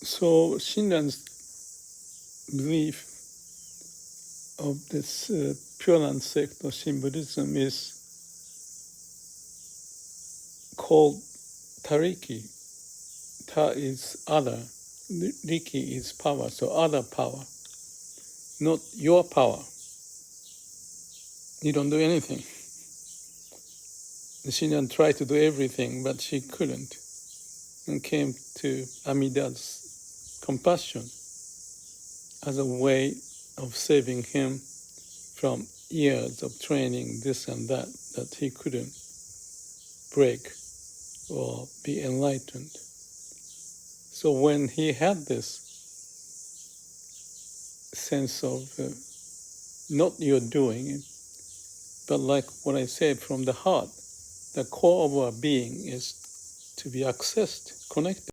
So Shinran's belief of this Pure Land sect of Shin Buddhism is called Tariki. Ta is other, Riki is power, so other power, not your power. You don't do anything. The Shinran tried to do everything, but she couldn't, and came to Amida's compassion as a way of saving him from years of training, this and that he couldn't break or be enlightened. So when he had this sense of not your doing, but like what I said, from the heart, the core of our being is to be accessed, connected.